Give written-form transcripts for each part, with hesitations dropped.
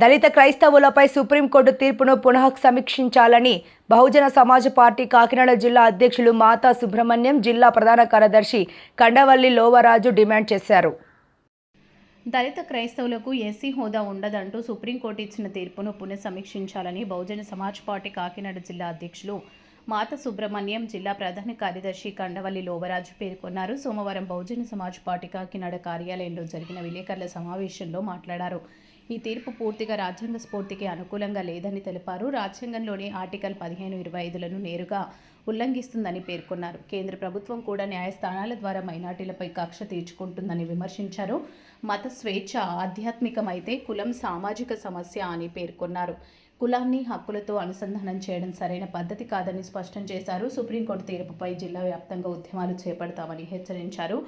దళిత క్రైస్తవులపై supreme court తీర్పును పునః సమీక్షించాలని Bahujan Samaj party Kakinada జిల్లా అధ్యక్షులు మాతా సుబ్రహ్మణ్యం, జిల్లా ప్రధాన కార్యదర్శి కండవల్లి లోవరాజు డిమాండ్ చేశారు. దళిత క్రైస్తవులకు ఎస్సీ హోదా ఉండదంటూ సుప్రీంకోర్టు ఇచ్చిన తీర్పును పునఃసమీక్షించాలని బహుజన సమాజ్ పార్టీ కాకినాడ జిల్లా అధ్యక్షులు మాతా సుబ్రహ్మణ్యం, జిల్లా ప్రధాన కార్యదర్శి కండవల్లి లోవరాజు పేర్కొన్నారు. సోమవారం బహుజన సమాజ్ పార్టీ కాకినాడ కార్యాలయంలో జరిగిన విలేకరుల సమావేశంలో మాట్లాడారు. ఈ తీర్పు పూర్తిగా రాజ్యాంగ స్ఫూర్తికి అనుకూలంగా లేదని తెలిపారు. రాజ్యాంగంలోని ఆర్టికల్ 1525లను నేరుగా ఉల్లంఘిస్తుందని పేర్కొన్నారు. కేంద్ర ప్రభుత్వం కూడా న్యాయస్థానాల ద్వారా మైనార్టీలపై కక్ష తీర్చుకుంటుందని విమర్శించారు. మత స్వేచ్ఛ ఆధ్యాత్మికమైతే కులం సామాజిక సమస్య అని పేర్కొన్నారు. కులాన్ని హక్కులతో అనుసంధానం చేయడం సరైన పద్ధతి కాదని స్పష్టం చేశారు. సుప్రీంకోర్టు తీర్పుపై జిల్లా వ్యాప్తంగా ఉద్యమాలు చేపడతామని హెచ్చరించారు.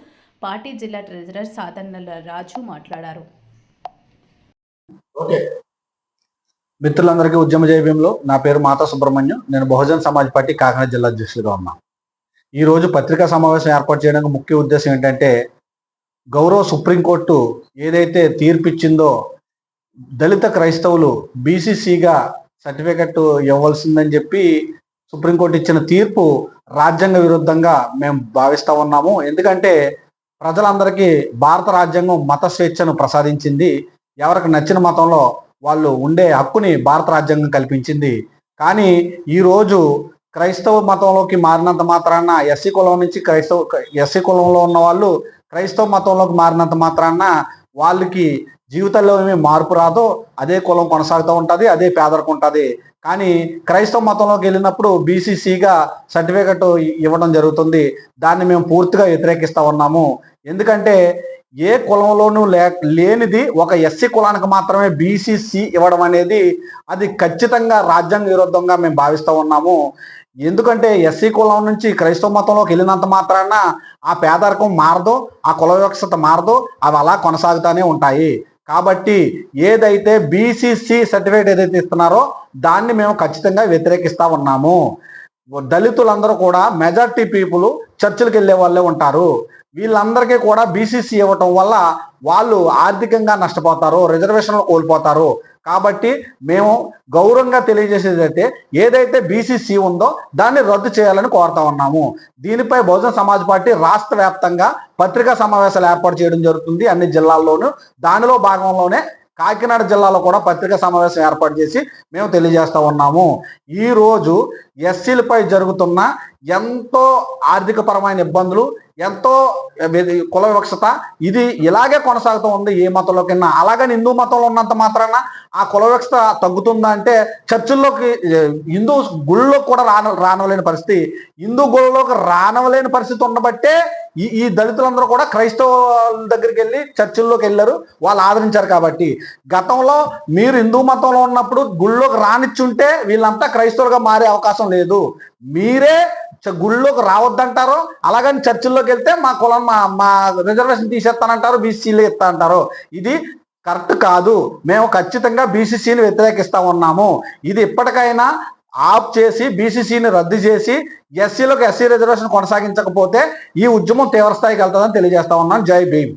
పార్టీ జిల్లా ట్రెజరర్ సాధనల రాజు మాట్లాడారు. మిత్రులందరికీ ఉద్యమ జయభీంలో నా పేరు మాతా సుబ్రహ్మణ్యం. నేను బహుజన్ సమాజ్ పార్టీ కాకినాడ జిల్లా అధ్యక్షులుగా ఉన్నాను. ఈరోజు పత్రికా సమావేశం ఏర్పాటు చేయడానికి ముఖ్య ఉద్దేశం ఏంటంటే, గౌరవ సుప్రీంకోర్టు ఏదైతే తీర్పు ఇచ్చిందో దళిత క్రైస్తవులు బీసీసీగా సర్టిఫికెట్ ఇవ్వాల్సిందని చెప్పి సుప్రీంకోర్టు ఇచ్చిన తీర్పు రాజ్యాంగ విరుద్ధంగా మేము భావిస్తూ ఉన్నాము. ఎందుకంటే ప్రజలందరికీ భారత రాజ్యాంగం మత స్వేచ్ఛను ప్రసాదించింది. ఎవరికి నచ్చిన మతంలో వాళ్ళు ఉండే హక్కుని భారత రాజ్యాంగం కల్పించింది. కానీ ఈరోజు క్రైస్తవ మతంలోకి మారినంత మాత్రాన ఎస్సీ కులం నుంచి ఎస్సీ కులంలో ఉన్న వాళ్ళు క్రైస్తవ మతంలోకి మారినంత మాత్రాన వాళ్ళకి జీవితంలో ఏమీ మార్పు రాదో, అదే కులం కొనసాగుతూ ఉంటుంది, అదే పేదరికం ఉంటుంది. కానీ క్రైస్తవ మతంలోకి వెళ్ళినప్పుడు బీసీసీగా సర్టిఫికెట్ ఇవ్వడం జరుగుతుంది. దాన్ని మేము పూర్తిగా వ్యతిరేకిస్తూ ఉన్నాము. ఎందుకంటే ఏ కులంలోనూ లేనిది ఒక ఎస్సీ కులానికి మాత్రమే బీసీసీ ఇవ్వడం అనేది అది ఖచ్చితంగా రాజ్యాంగ విరుద్ధంగా మేము భావిస్తూ ఉన్నాము. ఎందుకంటే ఎస్సీ కులం నుంచి క్రైస్తవ మతంలోకి వెళ్ళినంత మాత్రాన ఆ పేదరికం మారదో, ఆ కుల వివక్షత మారదో, అవి అలా కొనసాగుతూనే ఉంటాయి. కాబట్టి ఏదైతే బీసీసీ సర్టిఫికేట్ ఏదైతే ఇస్తున్నారో దాన్ని మేము ఖచ్చితంగా వ్యతిరేకిస్తూ ఉన్నాము. దళితులందరూ కూడా మెజారిటీ పీపుల్ చర్చిలకు వెళ్ళే వాళ్ళే ఉంటారు. వీళ్ళందరికీ కూడా బీసీసీ ఇవ్వటం వల్ల వాళ్ళు ఆర్థికంగా నష్టపోతారు, రిజర్వేషన్లు కోల్పోతారు. కాబట్టి మేము గౌరవంగా తెలియజేసేది అయితే ఏదైతే బీసీసీ ఉందో దాన్ని రద్దు చేయాలని కోరుతా ఉన్నాము. దీనిపై బహుజన సమాజ్ పార్టీ రాష్ట్ర వ్యాప్తంగా పత్రికా సమావేశాలు ఏర్పాటు చేయడం జరుగుతుంది అన్ని జిల్లాల్లోనూ. దానిలో భాగంలోనే కాకినాడ జిల్లాలో కూడా పత్రికా సమావేశం ఏర్పాటు చేసి మేము తెలియజేస్తూ ఉన్నాము. ఈరోజు ఎస్సీలపై జరుగుతున్న ఎంతో ఆర్థిక పరమైన ఇబ్బందులు, ఎంతో కుల వివక్షత ఇది ఇలాగే కొనసాగుతూ ఉంది. ఏ మతంలో కన్నా అలాగని హిందూ మతంలో ఉన్నంత మాత్రాన ఆ కుల వివక్షత తగ్గుతుందా అంటే, చర్చిల్లోకి హిందూ గుళ్ళలోకి కూడా రానవలేని పరిస్థితి, హిందూ గుళ్ళలోకి రానవలేని పరిస్థితి ఉండబట్టే ఈ దళితులందరూ కూడా క్రైస్తవుల దగ్గరికి వెళ్ళి చర్చిల్లోకి వెళ్ళారు, వాళ్ళు ఆదరించారు. కాబట్టి గతంలో మీరు హిందూ మతంలో ఉన్నప్పుడు గుళ్ళలోకి రానిచ్చుంటే వీళ్ళంతా క్రైస్తవులుగా మారే అవకాశం లేదు. మీరే గుళ్ళోకి రావద్దంటారు, అలాగని చర్చిల్లోకి వెళ్తే మా కులం మా రిజర్వేషన్ తీసేస్తానంటారు, బీసీసీలు ఇస్తా అంటారు. ఇది కరెక్ట్ కాదు. మేము ఖచ్చితంగా బీసీసీని వ్యతిరేకిస్తా ఉన్నాము. ఇది ఇప్పటికైనా ఆఫ్ చేసి బీసీసీని రద్దు చేసి ఎస్సీలకు ఎస్సీ రిజర్వేషన్ కొనసాగించకపోతే ఈ ఉద్యమం తీవ్రస్థాయికి వెళ్తుందని తెలియజేస్తా ఉన్నాను. జై భీమ్.